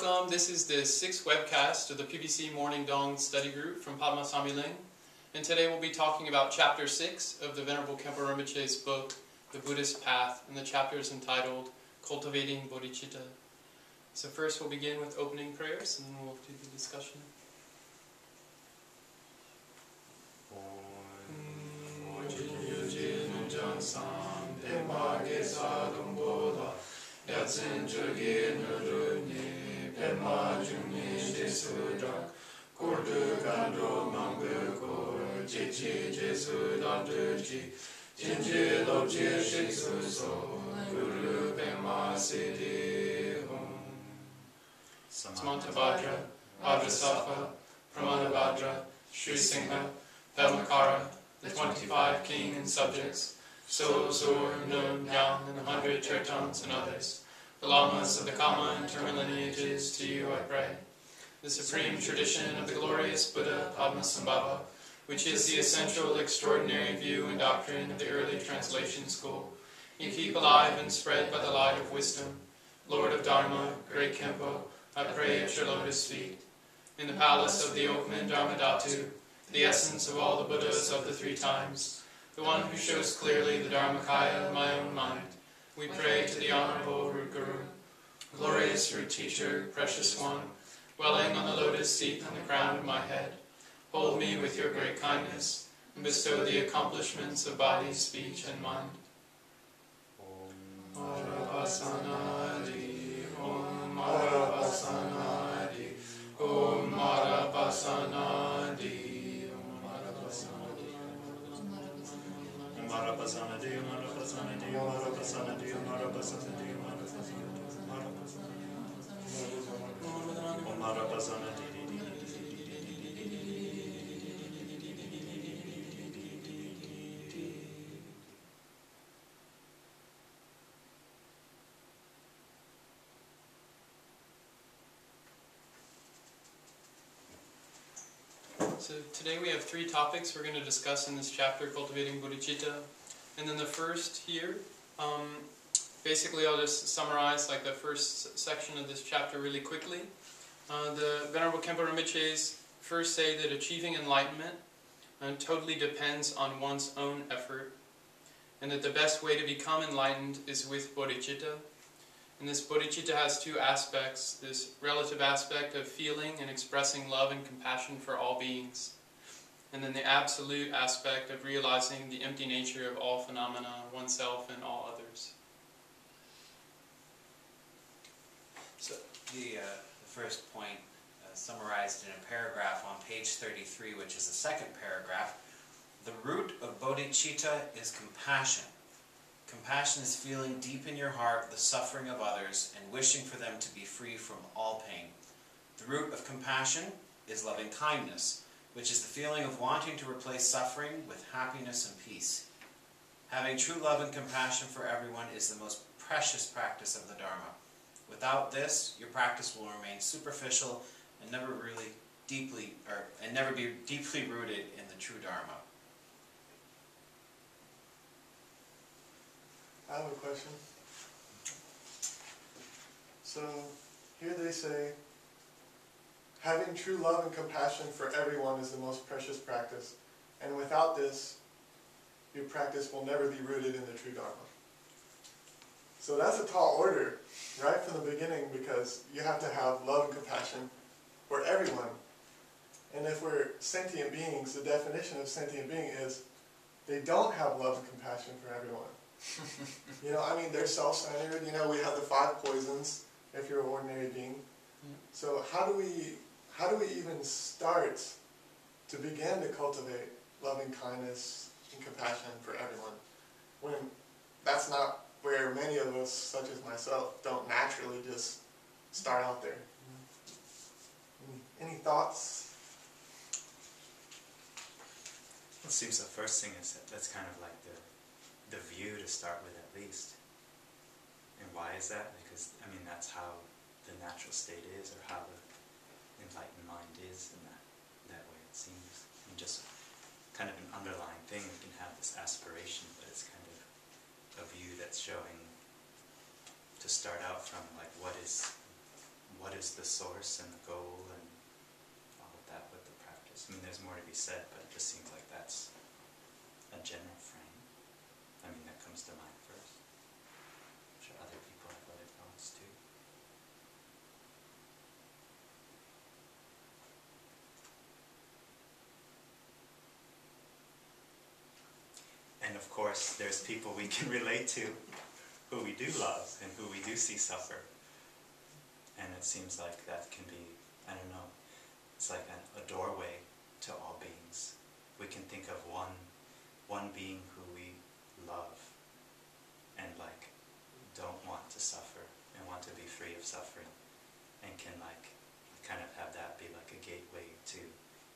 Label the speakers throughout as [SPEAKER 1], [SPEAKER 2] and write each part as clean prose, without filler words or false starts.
[SPEAKER 1] welcome. This is the 6th webcast of the PBC Morning Dawn Study Group from Padma Samye Ling. And today we'll be talking about Chapter 6 of the Venerable Khenpo Rinpoche's book, The Buddhist Path, and the chapter is entitled Cultivating Bodhichitta. So first we'll begin with opening prayers, and then we'll do the discussion. Samantabhadra, Bhadrasattva, Pramanabhadra, Sri Singha, Dhammakara, the 25 king and subjects, So, Zur, Nun, Yang, and 100 Tirthans and others, the lamas of the Kama and terminal lineages, to you I pray. The supreme tradition of the glorious Buddha, Padma Samye, which is the essential, extraordinary view and doctrine of the early translation school, you keep alive and spread by the light of wisdom. Lord of Dharma, great Khenpo, I pray at your lotus feet. In the palace of the Oakman Dharmadhatu, the essence of all the Buddhas of the 3 times, the one who shows clearly the Dharmakaya of my own mind, we pray to the Honorable Root Guru, glorious Root Teacher, precious one, dwelling on the lotus seat on the crown of my head. Hold me with your great kindness, and bestow the accomplishments of body, speech, and mind. Om Marapasanadi, Om Marapasanadi, Om Marapasanadi. Marapasanadi, Marapasanadi, Marapasanadi, Marapasanadi, Marapasanadi. So today we have 3 topics we're going to discuss in this chapter, Cultivating Bodhichitta. And then the first here, basically I'll just summarize like the first section of this chapter really quickly. The Venerable Khenpo Rinpoches first say that achieving enlightenment totally depends on one's own effort, and that the best way to become enlightened is with bodhicitta. And this bodhicitta has 2 aspects, this relative aspect of feeling and expressing love and compassion for all beings, and then the absolute aspect of realizing the empty nature of all phenomena, oneself and all others.
[SPEAKER 2] So the first point summarized in a paragraph on page 33, which is the second paragraph, the root of bodhicitta is compassion. Compassion is feeling deep in your heart the suffering of others and wishing for them to be free from all pain. The root of compassion is loving kindness, which is the feeling of wanting to replace suffering with happiness and peace. Having true love and compassion for everyone is the most precious practice of the Dharma. Without this, your practice will remain superficial and never be deeply rooted in the true Dharma.
[SPEAKER 3] I have a question. So, here they say, having true love and compassion for everyone is the most precious practice, and without this, your practice will never be rooted in the true Dharma. So that's a tall order, right from the beginning, because you have to have love and compassion for everyone. And if we're sentient beings, the definition of sentient being is they don't have love and compassion for everyone. You know, I mean, they're self-centered. You know, we have the 5 poisons if you're an ordinary being. So how do we even start to begin to cultivate loving kindness and compassion for everyone when that's not where many of us, such as myself, don't naturally just start out there? Any thoughts?
[SPEAKER 4] It seems the first thing is that's kind of like the view to start with at least. And why is that? Because, I mean, that's how the natural state is, or how the enlightened mind is in that way, it seems. And just kind of an underlying thing, we can have this aspiration, but it's kind of a view that's showing to start out from, like, what is is the source and the goal and all of that with the practice. I mean, there's more to be said, but it just seems like that's a general frame. I mean, that comes to mind first. I'm sure other people have other thoughts too. And of course, there's people we can relate to who we do love and who we do see suffer. And it seems like that can be, I don't know, it's like a doorway to all beings. We can think of one being who we love and like don't want to suffer and want to be free of suffering, and can like kind of have that be like a gateway to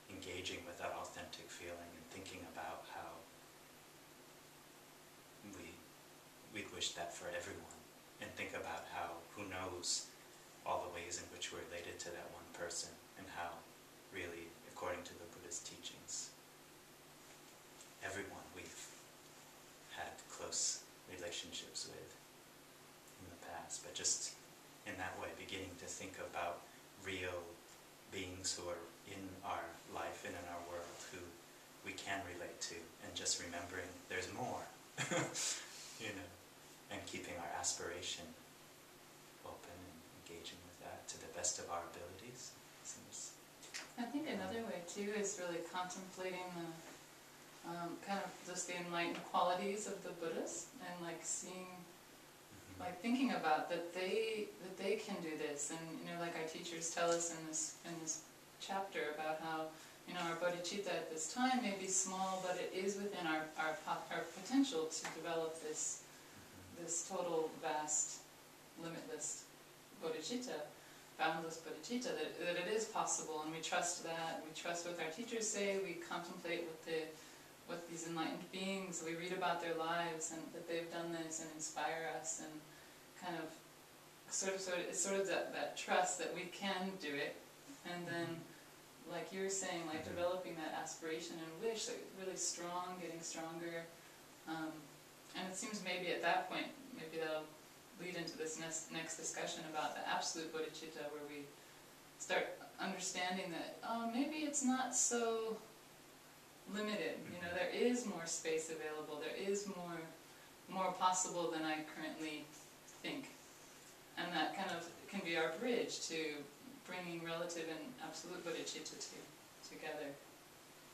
[SPEAKER 4] engaging with that authentic feeling and thinking about how we'd wish that for everyone, and think about how, who knows all the ways in which we're related to that one person, and how really, according to the Buddhist teachings, everyone we've had close relationships with in the past, but just in that way beginning to think about real beings who are in our life and in our world who we can relate to, and just remembering there's more, you know, and keeping our aspiration open and engaging with that to the best of our abilities. Seems.
[SPEAKER 1] I think another way too is really contemplating the kind of just the enlightened qualities of the Buddhists, and like seeing, like thinking about that they can do this, and you know, like our teachers tell us in this chapter about how, you know, our bodhicitta at this time may be small, but it is within our potential to develop this total, vast, limitless bodhicitta, boundless bodhicitta, that it is possible, and we trust that. We trust what our teachers say. We contemplate what these enlightened beings, we read about their lives and that they've done this, and inspire us, and kind of it's sort of that trust that we can do it, and then, like you were saying, like developing that aspiration and wish, like really strong, getting stronger. And it seems maybe at that point, maybe that'll lead into this next discussion about the absolute bodhicitta, where we start understanding that, oh, maybe it's not so limited. You know, there is more space available. There is more possible than I currently think. And that kind of can be our bridge to bringing relative and absolute bodhicitta together.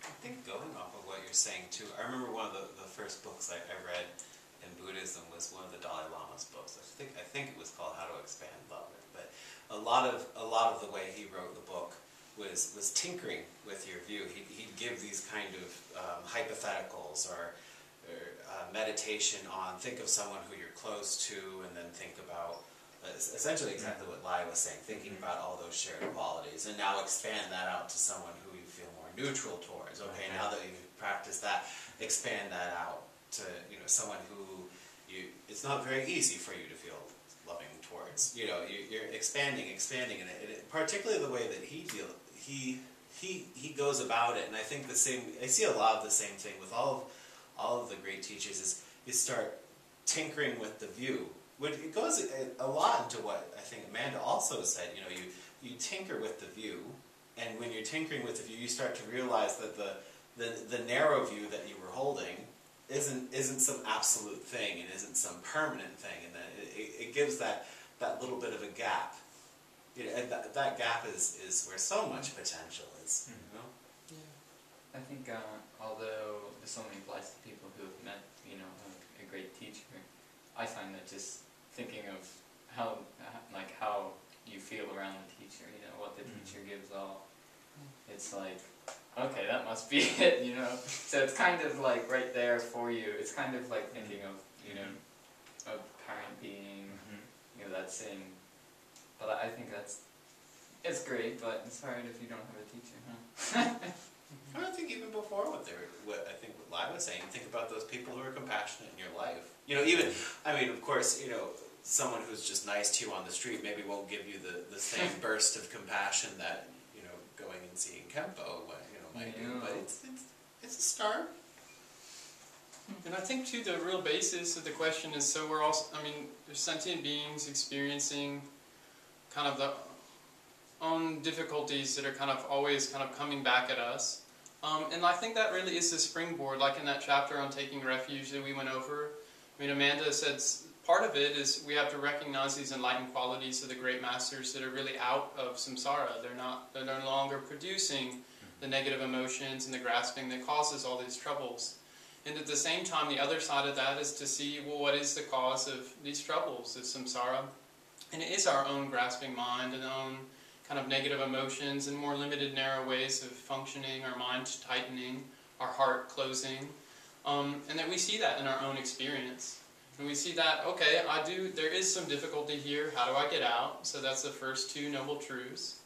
[SPEAKER 2] I think going off of what you're saying too, I remember one of the first books I read in Buddhism was one of the Dalai Lama's books. I think it was called How to Expand Love. But a lot of the way he wrote the book was tinkering with your view. He'd give these kind of hypotheticals or meditation on, think of someone who you're close to, and then think about essentially exactly what Lai was saying, thinking about all those shared qualities, and now expand that out to someone who you feel more neutral towards. Okay, now that you've practiced that, expand that out to, you know, someone who it's not very easy for you to feel loving towards. You know, you're expanding, and it, particularly the way that he goes about it. And I think I see a lot of the same thing with all of the great teachers, is you start tinkering with the view. It goes a lot into what I think Amanda also said. You know, you tinker with the view, and when you're tinkering with the view, you start to realize that the narrow view that you were holding isn't some absolute thing, and isn't some permanent thing, and that it gives that little bit of a gap. You know, and that gap is where so much potential is. You know?
[SPEAKER 5] Yeah. I think although this only applies to people who have met, you know, a great teacher, I find that just thinking of how you feel around the teacher, you know, what the teacher gives all, it's like, okay, that must be it, you know. So it's kind of like right there for you. It's kind of like thinking of, you know, a parent being, you know, that same. But I think it's great, but it's hard if you don't have a teacher, huh?
[SPEAKER 2] I think even before what Lai was saying, think about those people who are compassionate in your life. You know, even, I mean, of course, you know, someone who's just nice to you on the street maybe won't give you the same burst of compassion that, you know, going and seeing Khenpo, might do, but it's a start.
[SPEAKER 1] And I think too, the real basis of the question is, so we're also, I mean, there's sentient beings experiencing kind of own difficulties that are kind of always kind of coming back at us. And I think that really is the springboard, like in that chapter on taking refuge that we went over. I mean, Amanda said part of it is we have to recognize these enlightened qualities of the great masters that are really out of samsara. They're no longer producing the negative emotions and the grasping that causes all these troubles. And at the same time, the other side of that is to see, well, what is the cause of these troubles, of samsara? And it is our own grasping mind and own kind of negative emotions and more limited, narrow ways of functioning, our mind tightening, our heart closing. And that we see that in our own experience. And we see that, okay, there is some difficulty here, how do I get out? So that's the first two noble truths.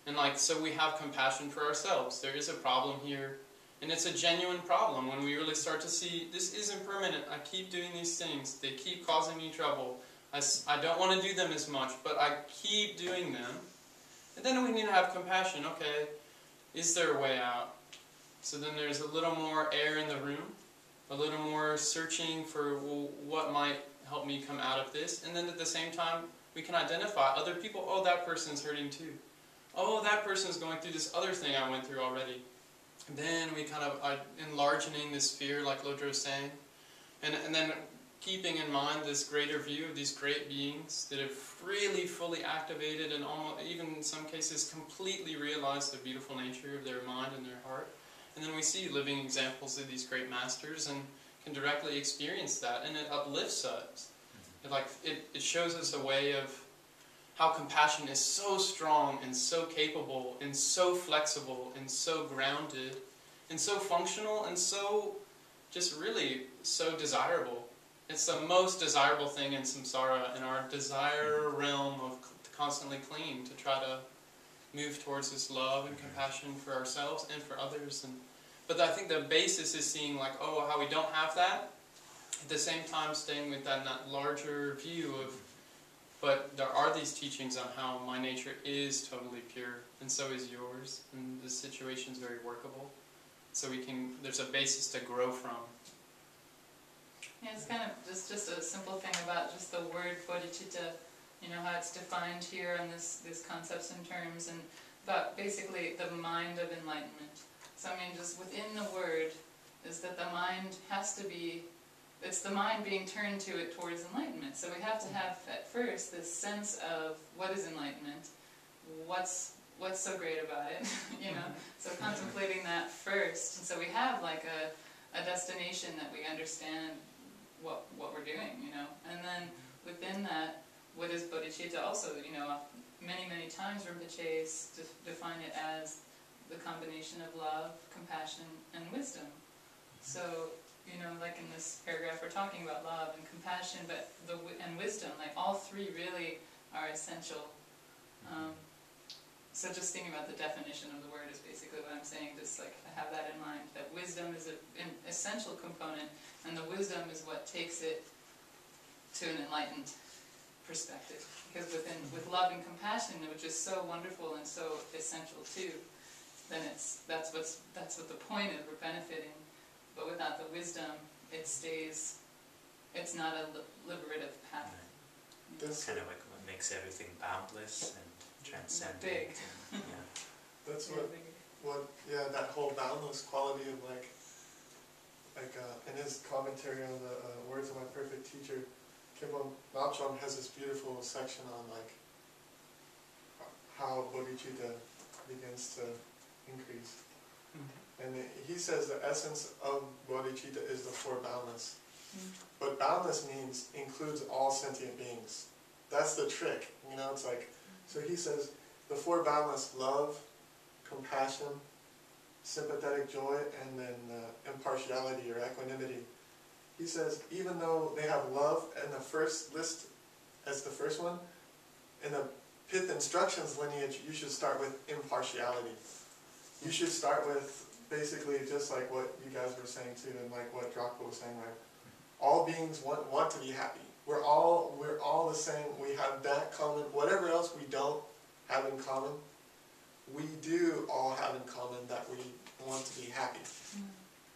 [SPEAKER 1] And so we have compassion for ourselves. There is a problem here. And it's a genuine problem when we really start to see, this isn't permanent. I keep doing these things. They keep causing me trouble. I don't want to do them as much, but I keep doing them. And then we need to have compassion. Okay, is there a way out? So then there's a little more air in the room, a little more searching for, well, what might help me come out of this. And then at the same time, we can identify other people. Oh, that person's hurting too. Oh, that person's going through this other thing I went through already. And then we kind of are enlarging this fear, like Lodro was saying. And then keeping in mind this greater view of these great beings that have really fully activated and almost, even in some cases, completely realized the beautiful nature of their mind and their heart. And then we see living examples of these great masters and can directly experience that, and it uplifts us. It shows us a way of how compassion is so strong and so capable and so flexible and so grounded and so functional and so just really so desirable. It's the most desirable thing in samsara, in our desire realm of to constantly cling, to try to move towards this love and compassion for ourselves and for others. But I think the basis is seeing how we don't have that, at the same time staying with that larger view of, but there are these teachings on how my nature is totally pure, and so is yours, and the situation's very workable. So there's a basis to grow from.
[SPEAKER 6] Yeah, it's kind of just a simple thing about just the word bodhicitta, how it's defined here on these concepts and terms, and about basically the mind of enlightenment. So just within the word is that the mind has to be, it's the mind being turned to it towards enlightenment. So we have to have at first this sense of what is enlightenment, what's so great about it, So contemplating that first, and so we have a destination that we understand what we're doing, and then within that, what is bodhicitta also, many times Rinpoche define it as the combination of love, compassion, and wisdom. So, like in this paragraph we're talking about love and compassion, but and wisdom, all three really are essential. So just thinking about the definition of the word is basically what I'm saying, just have that in mind, that wisdom is an essential component, and the wisdom is what takes it to an enlightened perspective. Because with love and compassion, which is so wonderful and so essential too, then that's what the point is, we're benefiting. But without the wisdom, it's not a liberative path.
[SPEAKER 4] That's kind of like what makes everything boundless and transcendent.
[SPEAKER 6] Big.
[SPEAKER 3] That's that whole boundless quality of in his commentary on the words of my perfect teacher, Khenpo Rinpoche has this beautiful section on how bodhicitta begins to increase. And he says the essence of bodhicitta is the four boundless. But boundless includes all sentient beings. That's the trick, so he says the four boundless: love, compassion, sympathetic joy, and then impartiality or equanimity. He says even though they have love in the first list as the first one, in the Pith Instructions lineage, you should start with impartiality. You should start with basically just like what you guys were saying too, and like what Drachma was saying, all beings want to be happy. We're all the same. We have that common. Whatever else we don't have in common, we do all have in common that we want to be happy.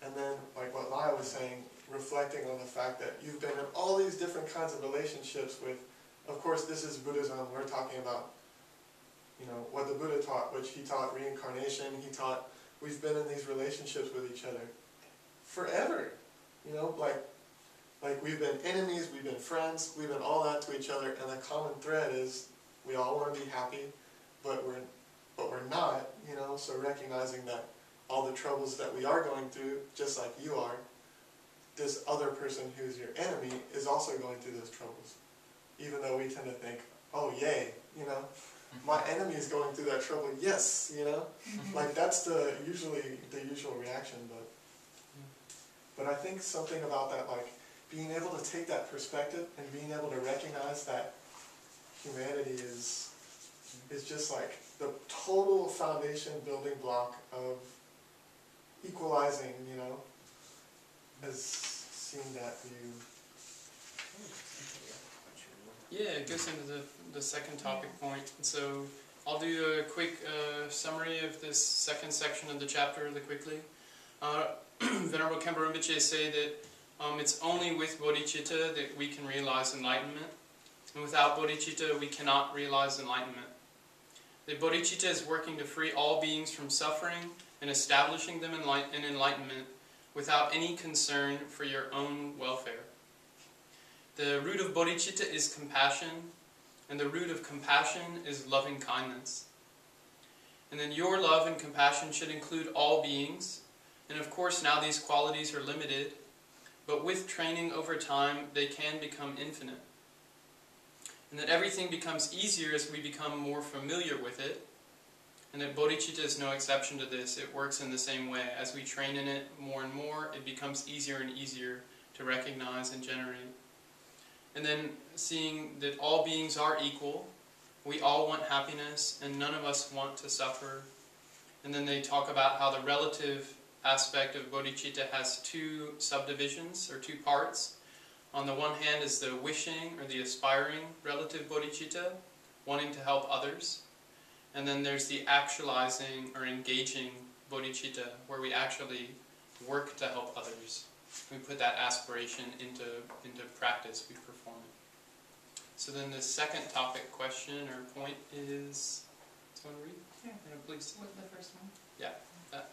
[SPEAKER 3] And then, like what Laya was saying, reflecting on the fact that you've been in all these different kinds of relationships with, of course this is Buddhism, we're talking about what the Buddha taught, which he taught reincarnation, he taught we've been in these relationships with each other forever. Like we've been enemies, we've been friends, we've been all that to each other, and the common thread is we all want to be happy, but we're not, so recognizing that all the troubles that we are going through, just like you are, this other person who's your enemy is also going through those troubles. Even though we tend to think, oh yay, my enemy is going through that trouble, yes, like that's usually the usual reaction, but I think something about that, like being able to take that perspective and being able to recognize that humanity is just like the total foundation building block of equalizing, as seeing that view.
[SPEAKER 1] Yeah, it goes into the second topic point. So I'll do a quick summary of this second section of the chapter really quickly. Venerable Khenpo Rinpoches say that it's only with bodhicitta that we can realize enlightenment. And without bodhicitta, we cannot realize enlightenment. The bodhicitta is working to free all beings from suffering and establishing them in enlightenment without any concern for your own welfare. The root of bodhicitta is compassion, and the root of compassion is loving kindness. And then your love and compassion should include all beings, and of course now these qualities are limited, but with training over time they can become infinite. And that everything becomes easier as we become more familiar with it, and that bodhicitta is no exception to this. It works in the same way. As we train in it more and more, it becomes easier and easier to recognize and generate. And then seeing that all beings are equal, we all want happiness, and none of us want to suffer. And then they talk about how the relative aspect of bodhicitta has two subdivisions, or two parts. On the one hand is the wishing, or the aspiring relative bodhicitta, wanting to help others. And then there's the actualizing, or engaging bodhicitta, where we actually work to help others. We put that aspiration into practice, we perform it. So then the second topic question or point is, do you want to read?
[SPEAKER 6] Yeah.
[SPEAKER 1] Please.
[SPEAKER 6] What, the first one?
[SPEAKER 1] Yeah. That.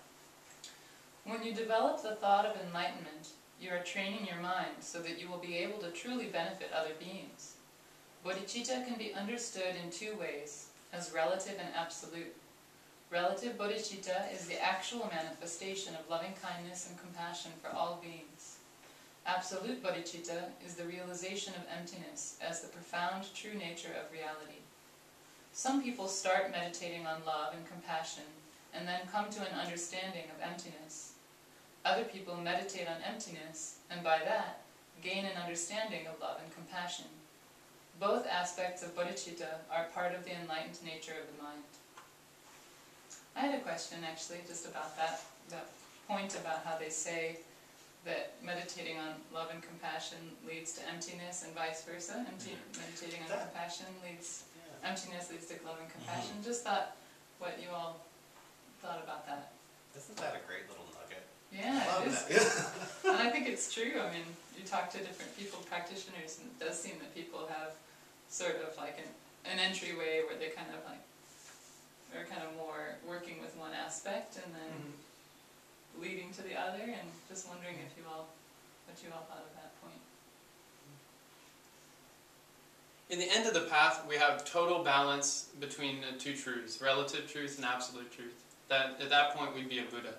[SPEAKER 6] When you develop the thought of enlightenment, you are training your mind so that you will be able to truly benefit other beings. Bodhicitta can be understood in two ways, as relative and absolute. Relative bodhicitta is the actual manifestation of loving kindness and compassion for all beings. Absolute bodhicitta is the realization of emptiness as the profound true nature of reality. Some people start meditating on love and compassion and then come to an understanding of emptiness. Other people meditate on emptiness and by that gain an understanding of love and compassion. Both aspects of bodhicitta are part of the enlightened nature of the mind. I had a question actually just about that point about how they say that meditating on love and compassion leads to emptiness and vice versa. Meditating on compassion emptiness leads to love and compassion. Just thought what you all thought about that.
[SPEAKER 2] Isn't that a great little nugget?
[SPEAKER 6] Yeah,
[SPEAKER 2] I love
[SPEAKER 6] it is.
[SPEAKER 2] that.
[SPEAKER 6] And I think it's true. I mean, you talk to different people, practitioners, and it does seem that people have sort of like an entryway where they kind of like are kind of more working with one aspect and then leading to the other, and just wondering if what you all thought of that point.
[SPEAKER 1] In the end of the path, we have total balance between the two truths, relative truth and absolute truth. That at that point we'd be a Buddha.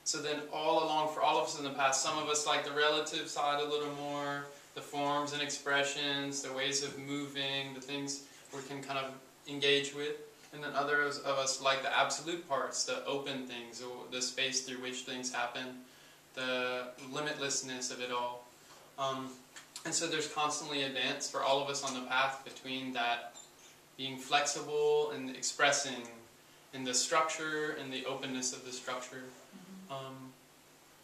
[SPEAKER 1] So then all along, for all of us in the past, some of us like the relative side a little more, the forms and expressions, the ways of moving, the things we can kind of engage with. And then others of us like the absolute parts, the open things, or the space through which things happen, the limitlessness of it all. And so there's constantly a dance for all of us on the path between that being flexible and expressing in the structure and the openness of the structure.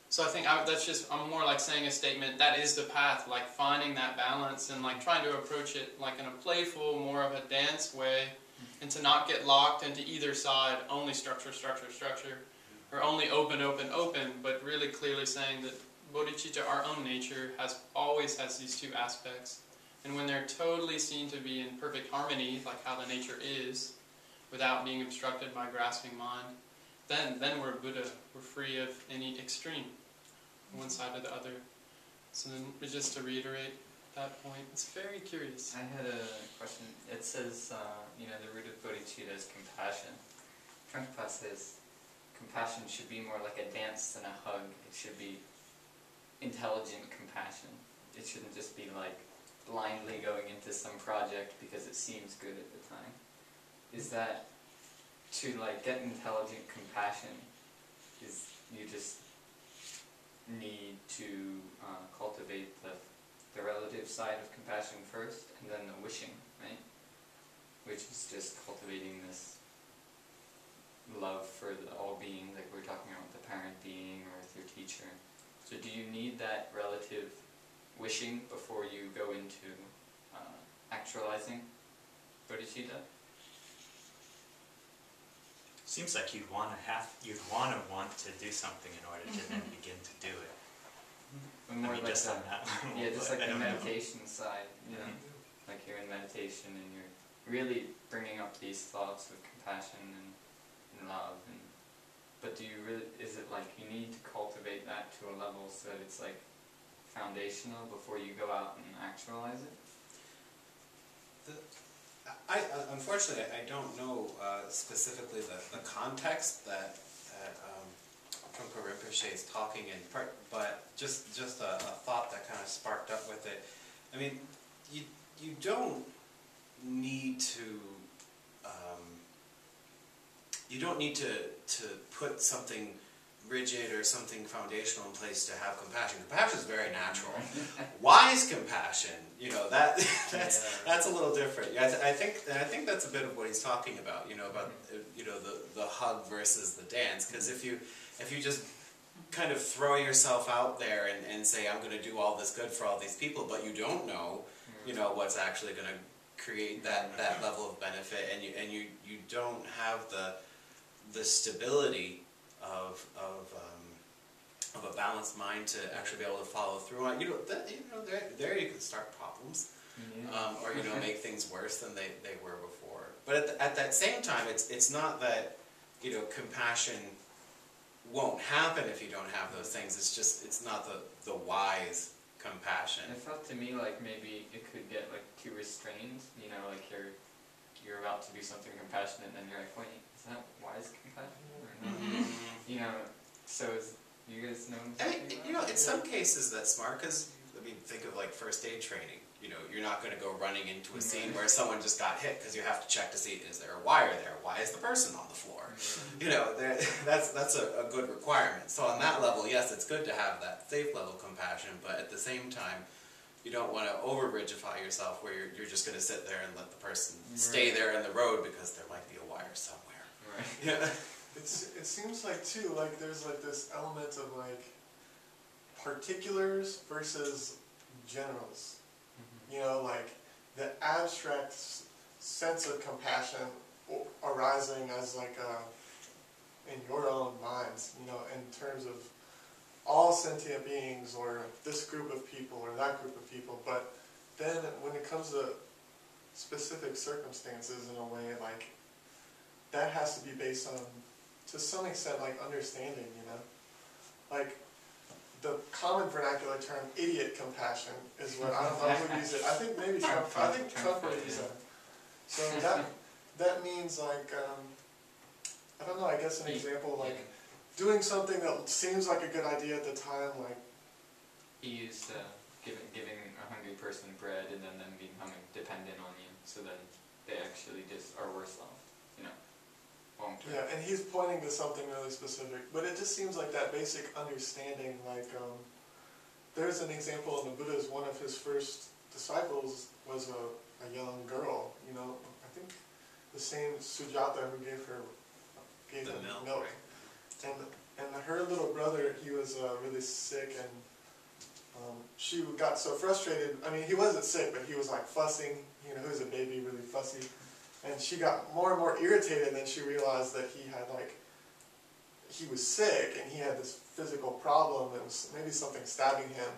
[SPEAKER 1] So I think I'm more like saying a statement, that is the path, like finding that balance and like trying to approach it like in a playful, more of a dance way, and to not get locked into either side, only structure, structure, structure, or only open, open, open, but really clearly saying that bodhicitta, our own nature, always has these two aspects. And when they're totally seen to be in perfect harmony, like how the nature is, without being obstructed by grasping mind, then we're Buddha. We're free of any extreme, one side or the other. So then, just to reiterate that point, it's very curious.
[SPEAKER 5] I had a question. It says, the root of bodhicitta is compassion. Trungpa says, compassion should be more like a dance than a hug. It should be intelligent compassion. It shouldn't just be like blindly going into some project because it seems good at the time. Is that to like get intelligent compassion, is you just need to cultivate the relative side of compassion first, and then the wishing, right? Which is just cultivating this love for the all being, like we're talking about with the parent being or with your teacher. So do you need that relative wishing before you go into actualizing bodhicitta?
[SPEAKER 4] Seems like you'd want to do something in order to then begin to do it.
[SPEAKER 5] More like
[SPEAKER 4] just on that level.
[SPEAKER 5] Yeah, just
[SPEAKER 4] but
[SPEAKER 5] like
[SPEAKER 4] I
[SPEAKER 5] the
[SPEAKER 4] don't know.
[SPEAKER 5] meditation side, you know, like you're in meditation and you're really bringing up these thoughts of compassion and love. But do you really? Is it like you need to cultivate that to a level so that it's like foundational before you go out and actualize it?
[SPEAKER 2] Unfortunately, I don't know specifically the context that Khenpo Rinpoche is talking in part, but just a thought that kind of sparked up with it. I mean, you don't need to put something rigid or something foundational in place to have compassion. Compassion is very natural. Wise compassion, that's a little different. Yeah, I think that's a bit of what he's talking about. The hug versus the dance. Because if you just kind of throw yourself out there and say, I'm going to do all this good for all these people, but you don't know, what's actually going to create that level of benefit, and you don't have the stability of a balanced mind to actually be able to follow through on. There you can start problems, or make things worse than they were before. But at that same time, it's not that compassion won't happen if you don't have those things. It's not the wise compassion.
[SPEAKER 5] It felt to me like maybe it could get like too restrained. Like you're about to do something compassionate, and then you're like, wait, is that wise compassion or not? So you guys know?
[SPEAKER 2] I mean, in some cases that's smart, because think of like first aid training. You're not going to go running into a scene where someone just got hit, because you have to check to see, is there a wire there? Why is the person on the floor? That's a good requirement. So on that level, yes, it's good to have that safe level compassion, but at the same time, you don't want to over-rigify yourself where you're just going to sit there and let the person stay there in the road because there might be a wire somewhere.
[SPEAKER 5] Right.
[SPEAKER 2] Yeah.
[SPEAKER 3] It seems like too, like there's like this element of like particulars versus generals. Like the abstract sense of compassion arising as like in your own minds, in terms of all sentient beings or this group of people or that group of people. But then when it comes to specific circumstances, in a way, like that has to be based on, to some extent, like understanding, like the common vernacular term idiot compassion is what, I don't know who used it. I think maybe Trump used that. So that means like I don't know, I guess an example, like doing something that seems like a good idea at the time, like
[SPEAKER 5] he used giving a hungry person bread and then them becoming dependent on you, so then they actually just are worse off, long term.
[SPEAKER 3] Yeah, and he's pointing to something really specific, but it just seems like that basic understanding, like there's an example in the Buddha's, one of his first disciples was a young girl, I think the same Sujata who gave him milk. Right? And her little brother, he was really sick, and she got so frustrated. I mean, he wasn't sick, but he was like fussing. He was a baby, really fussy. And she got more and more irritated, and then she realized that he was sick, and he had this physical problem. It was maybe something stabbing him.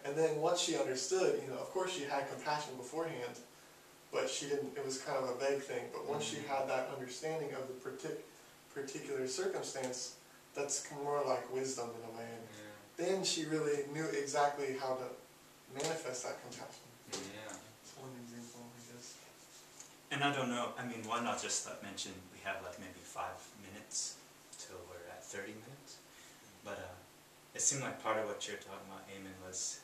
[SPEAKER 3] And then once she understood, of course she had compassion beforehand, but she didn't, it was kind of a vague thing. But once she had that understanding of the particular circumstance, that's more like wisdom in a way. And then she really knew exactly how to manifest that compassion.
[SPEAKER 5] Yeah.
[SPEAKER 3] That's one example, I guess.
[SPEAKER 4] And I don't know, I mean, why not just mention we have like maybe 5 minutes till we're at 30 minutes? But it seemed like part of what you're talking about, Eamon, was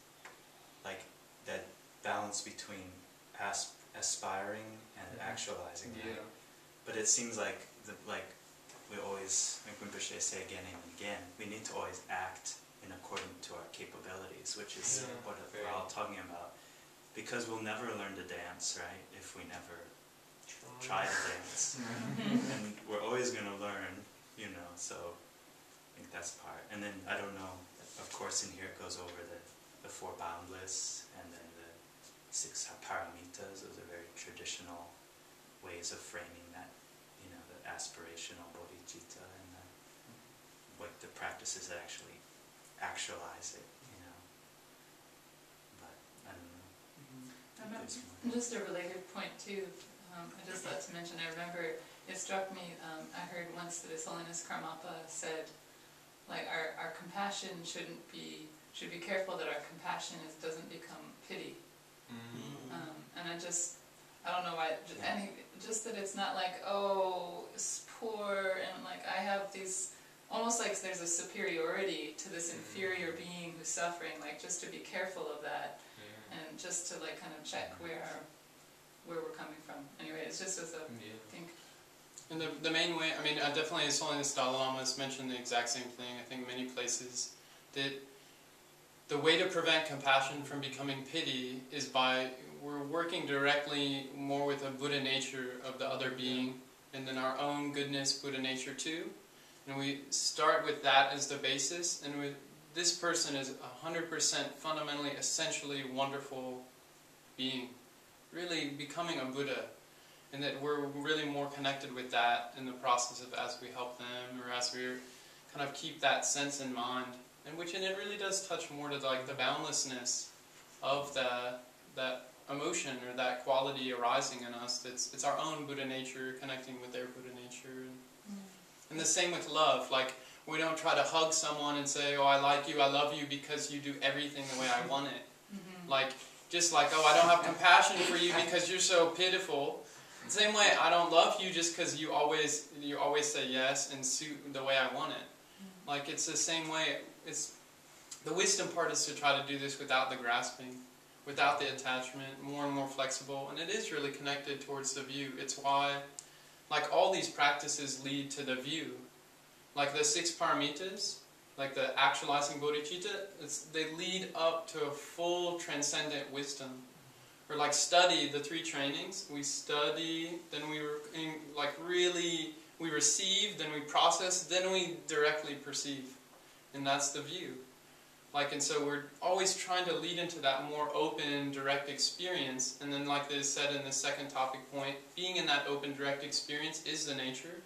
[SPEAKER 4] like that balance between aspiring and actualizing. Right?
[SPEAKER 5] Yeah.
[SPEAKER 4] But it seems like we always, like Rinpoche say again and again, we need to always act in accordance to our capabilities, which is what we're all talking about. Because we'll never learn to dance, right, if we never try to dance. And we're always going to learn, you know, so I think that's part. And then, I don't know, of course in here it goes over the 4 boundless, and then the 6 paramitas. Those are very traditional ways of framing that, you know, the aspirational bodhicitta, and the practices that actually actualize it, you know. But, I don't know.
[SPEAKER 6] Just a related point too, I just thought to mention, I remember it struck me, I heard once that His Holiness Karmapa said, like our compassion should be careful that our compassion doesn't become pity. And I don't know why, just that it's not like, oh, it's poor, and like I have these, almost like there's a superiority to this inferior being who's suffering, like just to be careful of that, and just to like kind of check where we're coming from. Anyway, it's just as a think.
[SPEAKER 1] And the main way, I mean, definitely His Holiness Dalai Lama has mentioned the exact same thing, I think many places, that the way to prevent compassion from becoming pity is we're working directly more with the Buddha nature of the other being, and then our own goodness, Buddha nature too. And we start with that as the basis, and this person is 100% fundamentally, essentially wonderful being, really becoming a Buddha, and that we're really more connected with that in the process of as we help them, or as we kind of keep that sense in mind, and it really does touch more to like the boundlessness of that emotion or that quality arising in us. It's our own Buddha nature connecting with their Buddha nature, and the same with love. Like we don't try to hug someone and say, "Oh, I like you, I love you because you do everything the way I want it." Like just like, "Oh, I don't have compassion for you because you're so pitiful." The same way, I don't love you just because you always say yes and suit the way I want it. Like it's the same way. It's the wisdom part is to try to do this without the grasping, without the attachment, more and more flexible, and it is really connected towards the view. It's why, like all these practices lead to the view. Like the 6 paramitas, like the actualizing bodhicitta, they lead up to a full transcendent wisdom. Or like study, the 3 trainings, we study, then we receive, then we process, then we directly perceive. And that's the view. Like, and so we're always trying to lead into that more open, direct experience. And then like they said in the second topic point, being in that open, direct experience is the nature.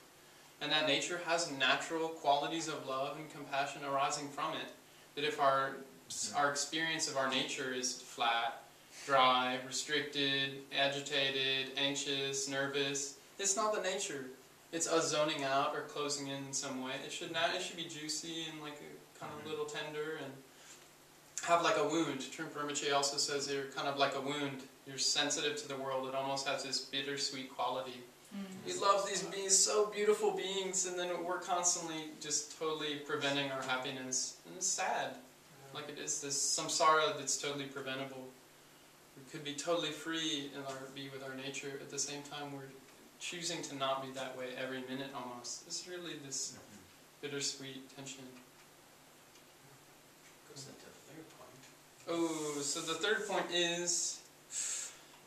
[SPEAKER 1] And that nature has natural qualities of love and compassion arising from it. That if our experience of our nature is flat, dry, restricted, agitated, anxious, nervous, it's not the nature. It's us zoning out or closing in some way. It should be juicy and like a kind of little tender and have like a wound. Trungpa Rinpoche also says you're kind of like a wound. You're sensitive to the world. It almost has this bittersweet quality. We love these beings, so beautiful beings, and then we're constantly just totally preventing our happiness. And it's sad. Like it is this samsara that's totally preventable. We could be totally free and be with our nature. At the same time, we're choosing to not be that way every minute almost. It's really this bittersweet tension.
[SPEAKER 2] Goes into the third point.
[SPEAKER 1] Oh, so the third point is,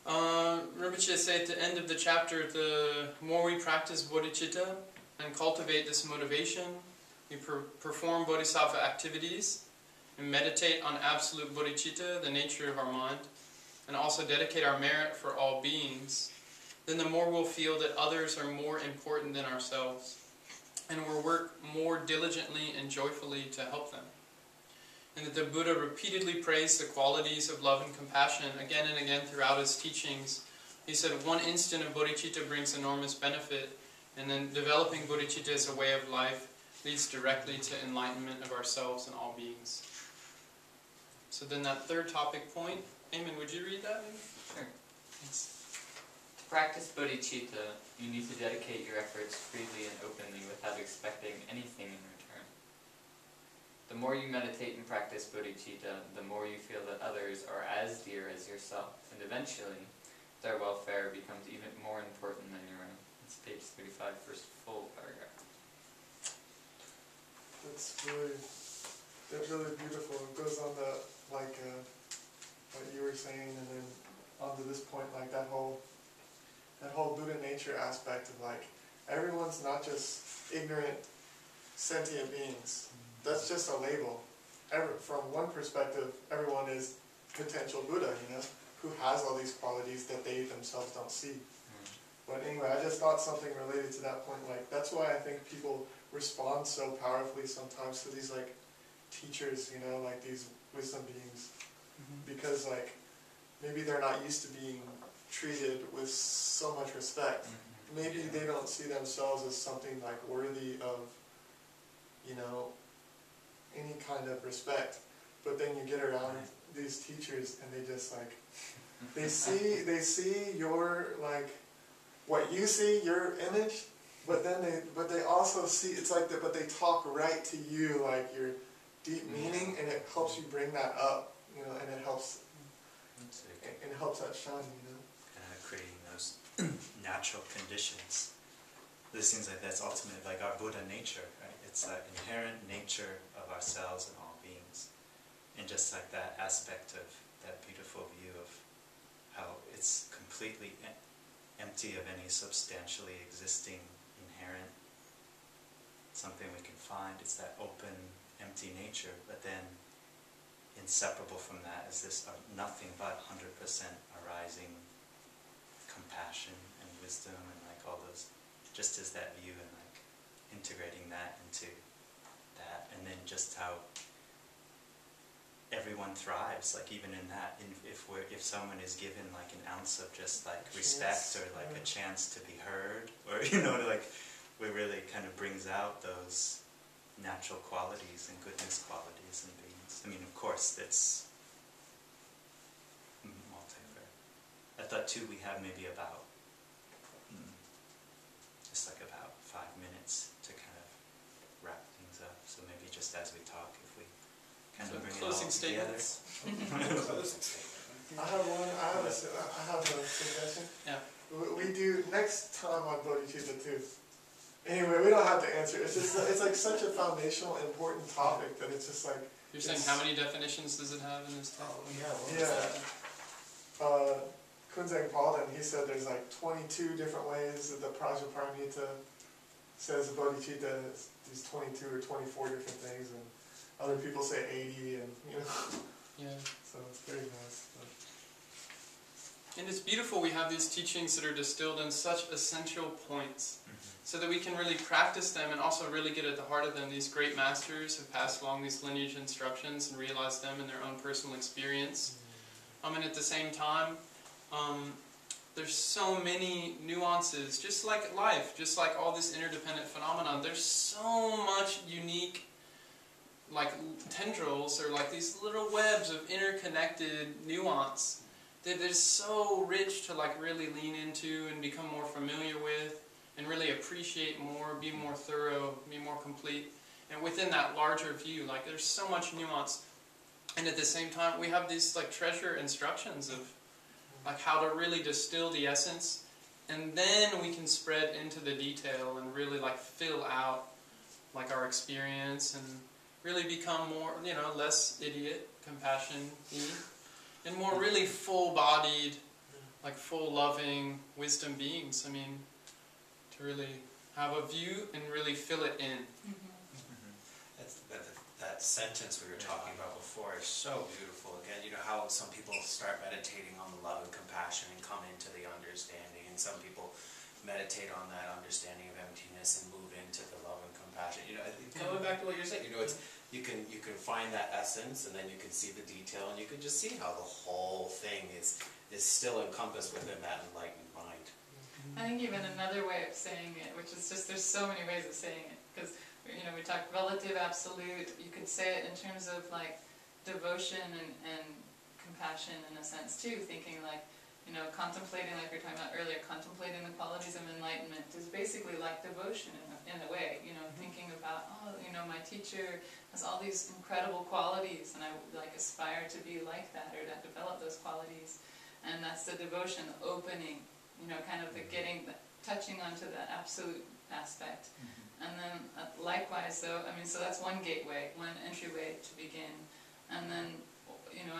[SPEAKER 1] Rinpoche say at the end of the chapter, the more we practice bodhicitta and cultivate this motivation, we perform bodhisattva activities and meditate on absolute bodhicitta, the nature of our mind, and also dedicate our merit for all beings, then the more we'll feel that others are more important than ourselves, and we'll work more diligently and joyfully to help them. And that the Buddha repeatedly praised the qualities of love and compassion again and again throughout his teachings. he said, one instant of bodhicitta brings enormous benefit, and then developing bodhicitta as a way of life leads directly to enlightenment of ourselves and all beings. So then that third topic point, Eamon, would you read that maybe?
[SPEAKER 5] Sure.
[SPEAKER 1] Thanks.
[SPEAKER 5] To practice bodhicitta, you need to dedicate your efforts freely and openly without expecting anything in return. The more you meditate and practice bodhicitta, the more you feel that others are as dear as yourself, and eventually their welfare becomes even more important than your own. It's page 35, first full paragraph.
[SPEAKER 3] That's really beautiful. It goes on to like what you were saying, and then onto this point, like that whole Buddha nature aspect of like everyone's not just ignorant sentient beings. That's just a label. From one perspective, everyone is potential Buddha, you know, who has all these qualities that they themselves don't see. But anyway, I just thought something related to that point. Like that's why I think people respond so powerfully sometimes to these like teachers, you know, like these wisdom beings, because like maybe they're not used to being treated with so much respect. Maybe they don't see themselves as something like worthy of, you know, any kind of respect. But then you get around these teachers and they just like they see your like what you see, your image, but they also see, it's like that, but they talk right to you, like your deep meaning, and it helps you bring that up, you know, and it helps that shine, you know.
[SPEAKER 4] Creating those natural conditions. This seems like that's ultimate, like our Buddha nature, right? It's that inherent nature of ourselves and all beings. And just like that aspect of that beautiful view of how it's completely empty of any substantially existing inherent something we can find. It's that open, empty nature, but then inseparable from that is this nothing but 100% arising compassion and wisdom and like all those, just as that view and like integrating that into that, and then just how everyone thrives, like even in that, if someone is given like an ounce of just like respect or like a chance to be heard, or you know, like it really kind of brings out those natural qualities and goodness qualities in beings. I mean, of course, it's multi-fair. I thought too we have maybe about just like about 5 minutes to kind of wrap things up. So maybe just as we talk, if we kind of bring it all together.
[SPEAKER 3] I have a suggestion.
[SPEAKER 1] Yeah.
[SPEAKER 3] We do next time on bodhicitta too. Anyway, we don't have to answer. It's just it's like such a foundational, important topic that it's just like.
[SPEAKER 1] You're saying how many definitions does it have in this text?
[SPEAKER 3] Kunzang Palden, he said there's like 22 different ways that the Prajnaparamita says bodhicitta is these 22 or 24 different things, and other people say 80, and you know.
[SPEAKER 1] Yeah.
[SPEAKER 3] So it's very nice.
[SPEAKER 1] And it's beautiful we have these teachings that are distilled in such essential points, so that we can really practice them and also really get at the heart of them. These great masters have passed along these lineage instructions and realized them in their own personal experience. And at the same time, there's so many nuances, just like life, just like all this interdependent phenomenon. There's so much unique, like tendrils or like these little webs of interconnected nuance that is so rich to like really lean into and become more familiar with and really appreciate more, be more thorough, be more complete. And within that larger view, like there's so much nuance. And at the same time, we have these like treasure instructions of like how to really distill the essence, and then we can spread into the detail and really like fill out like our experience and really become more, you know, less idiot, compassion-y, and more really full-bodied, like full loving wisdom beings. I mean, to really have a view and really fill it in.
[SPEAKER 2] That sentence we were talking about before is so beautiful. Again, you know how some people start meditating on the love and compassion and come into the understanding, and some people meditate on that understanding of emptiness and move into the love and compassion. You know, going back to what you're saying, you know, it's you can find that essence, and then you can see the detail, and you can just see how the whole thing is still encompassed within that enlightened mind.
[SPEAKER 6] I think even another way of saying it, which is just, there's so many ways of saying it, because we talked relative, absolute. You could say it in terms of like devotion and compassion in a sense too, thinking like, contemplating, like we were talking about earlier, contemplating the qualities of enlightenment is basically like devotion in a way, thinking about, my teacher has all these incredible qualities and I like aspire to be like that or to develop those qualities. And that's the devotion, the opening, kind of the touching onto that absolute aspect. And then likewise though, so that's one gateway, one entryway to begin. And then,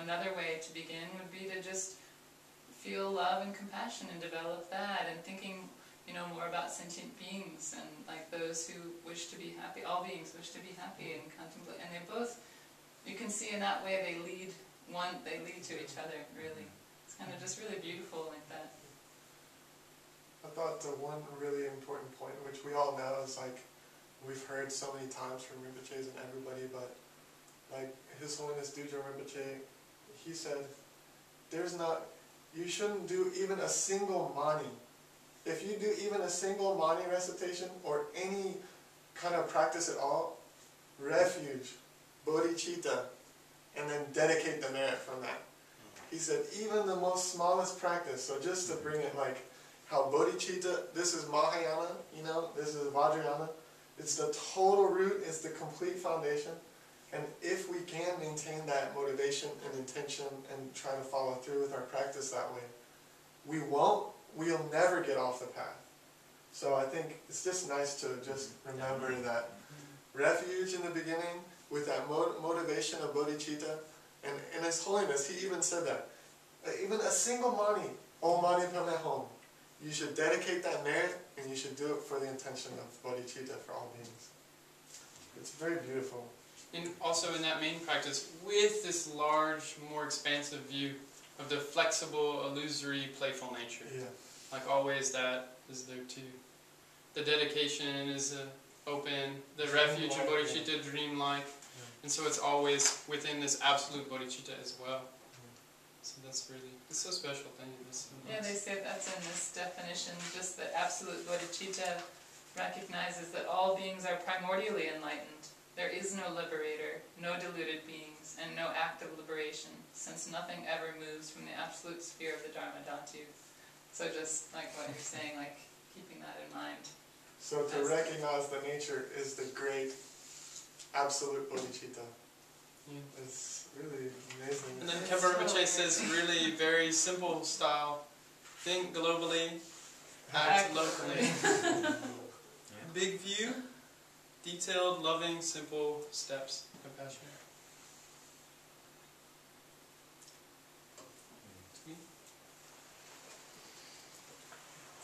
[SPEAKER 6] another way to begin would be to just feel love and compassion and develop that, and thinking, more about sentient beings and like those who wish to be happy. All beings wish to be happy and contemplate. And they both, you can see in that way they lead to each other, really. It's kind of just really beautiful like that.
[SPEAKER 3] I thought the one really important point, which we all know, is like, we've heard so many times from Rinpoches and everybody, but like His Holiness Dudra Rinpoche, he said, you shouldn't do even a single mani. If you do even a single mani recitation or any kind of practice at all, refuge, bodhicitta, and then dedicate the merit from that. He said even the most smallest practice, so just to bring it like how bodhicitta, this is Mahayana, this is Vajrayana, it's the total root, it's the complete foundation. And if we can maintain that motivation and intention and try to follow through with our practice that way, we'll never get off the path. So I think it's just nice to just remember that refuge in the beginning with that motivation of bodhicitta. And His Holiness, he even said that. Even a single mani, Om Mani Padme Hum, you should dedicate that merit and you should do it for the intention of bodhicitta for all beings. It's very beautiful.
[SPEAKER 1] And also in that main practice, with this large, more expansive view of the flexible, illusory, playful nature.
[SPEAKER 3] Yeah.
[SPEAKER 1] Like always that is there too. The dedication is open, the refuge of bodhicitta, dreamlike. Yeah. And so it's always within this absolute bodhicitta as well. So that's really, it's a special thing.
[SPEAKER 6] Yeah, they say that's in this definition, just the absolute bodhicitta recognizes that all beings are primordially enlightened. There is no liberator, no deluded beings, and no act of liberation, since nothing ever moves from the absolute sphere of the Dharma Dhatu. So just like what you're saying, like keeping that in mind.
[SPEAKER 3] So to recognize the nature is the great absolute bodhicitta. Yeah. It's really amazing.
[SPEAKER 1] And then Khenpo Rinpoche says really very simple style, think globally, act locally. Big view. Detailed, loving, simple steps, compassion.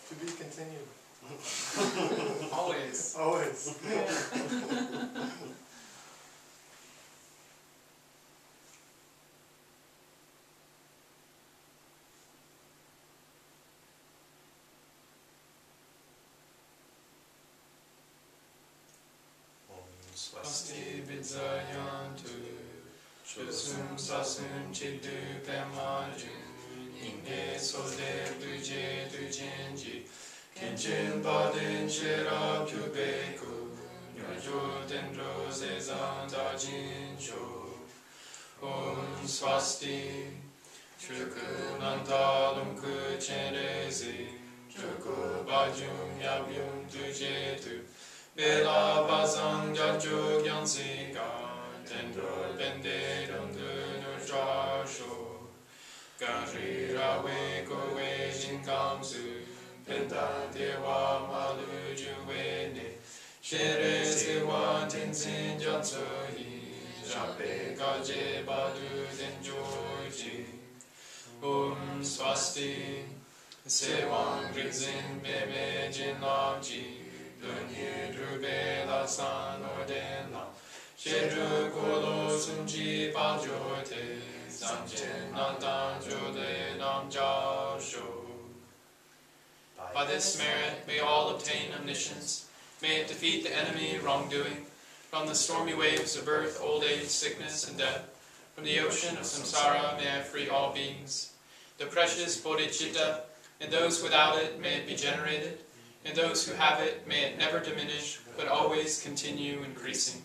[SPEAKER 3] To be continued.
[SPEAKER 1] Always.
[SPEAKER 3] Always.
[SPEAKER 1] Swasti Vidzayantu Shusum Sasum Chidu Pemajun Inge Sode Duje Dujenji Kinchin Badin Shira Pubeku Nyojo Dendro Zezan Dajin Sho Om Swasti Chuku Nantalum Kuchenrezi Chuku Bajum Yabyum Dujetu Bela bazang jajuk yang sika, tendrol bende dondu nurjasho. Gari rawe kowe jinkamsu, penta dewa malu juwene. Shere sewa tenzin jatsohi, jape gaje badu denjoji. Swasti, sewang rizin bebe jinlamji. Dunyi drube la san orden la Shedru kolo sumji pa jote Samchen nantan jode nam ja sho. By this merit may all obtain omniscience. May it defeat the enemy wrongdoing. From the stormy waves of birth, old age, sickness, and death, from the ocean of samsara may I free all beings. The precious bodhicitta, in those without it may it be generated, in those who have it may it never diminish, but always continue increasing.